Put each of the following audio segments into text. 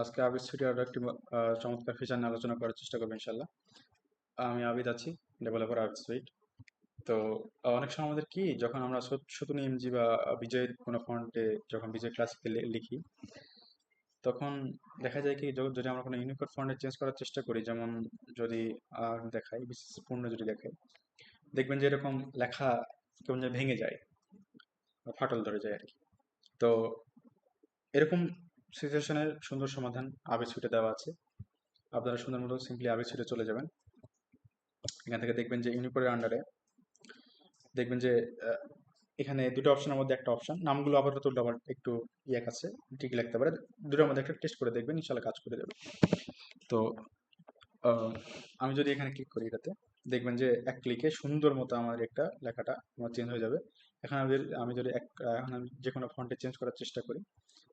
আজকে আবিদ সুইটের আরো একটি চমৎকার ফিচার নিয়ে আলোচনা করার চেষ্টা করবো ইনশাল্লাহ। আমি আবিদ আছি, ডেভেলপার আবিদ সুইট। তো অনেক সময় আমাদের কি যখন আমরা শুধু এমজি বা বিজয়ের কোনো ফন্টে যখন বিজয় ক্লাসিকে লিখি, তখন দেখা যায় কি যদি আমরা কোনো ইউনিকোড ফন্টে চেঞ্জ করার চেষ্টা করি, যেমন যদি দেখাই বিশেষ পূর্ণ যদি দেখাই, দেখবেন যে এরকম লেখা কেমন যেন ভেঙে যায় বা ফাটল ধরে যায় আর কি। তো এরকম সিচুয়েশনের সুন্দর সমাধান আবিদ সুইটে দেওয়া আছে। আপনারা সুন্দর মতো সিম্পলি আবিদ সুইটে চলে যাবেন। এখান থেকে দেখবেন যে ইউনিকোডের আন্ডারে দেখবেন যে আহ, এখানে দুটো অপশনের মধ্যে একটা অপশন, নামগুলো আপাতত আবার একটু আছে, ঠিক লিখতে পারে। দুটোর মধ্যে একটা টেস্ট করে দেখবেন, ইনশাল্লাহ কাজ করে যাবে। তো আহ, আমি যদি এখানে ক্লিক করি এটাতে, দেখবেন যে এক ক্লিকে সুন্দর মতো আমার একটা লেখাটা আমার চেঞ্জ হয়ে যাবে। এখন এখন আমি যে কোনো ফন্টে চেঞ্জ করার চেষ্টা করি,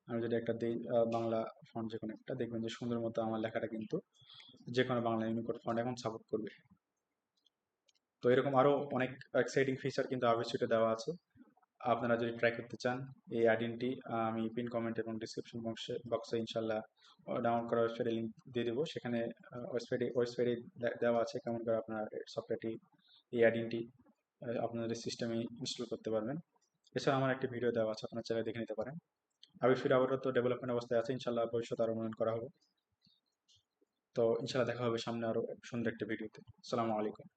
আমি যদি একটা দিই বাংলা ফন্ট, যে কোনো একটা, দেখবেন যে সুন্দর মতো আমার লেখাটা কিন্তু যে কোনো বাংলা ইউনিকোড ফন্ট এখন সাপোর্ট করবে। তো এরকম আরো অনেক এক্সাইটিং ফিচার কিন্তু আবির সুইটে দেওয়া আছে। আপনারা যদি ট্রাই করতে চান, এই আইডিনটি আমি পিন কমেন্ট এবং ডিসক্রিপশন বক্সে ইনশাল্লাহ ডাউনলোড করার ওয়েবসাইটে লিঙ্ক দিয়ে দেবো। সেখানে ওয়েবসাইটে দেওয়া আছে কেমন করে আপনার সফটওয়্যারটি, এই আইডিনটি আপনাদের সিস্টেমে ইনস্টল করতে পারবেন। এছাড়া আমার একটি ভিডিও দেওয়া আছে, আপনারা চাইলে দেখে নিতে পারেন। আবির সুইট আপাতত ডেভেলপমেন্ট অবস্থায় আছে, ইনশাল্লাহ ভবিষ্যতে আরো উন্নয়ন করা হবে। তো ইনশাল্লাহ দেখা হবে সামনে আরো সুন্দর একটা ভিডিওতে। আসসালামু আলাইকুম।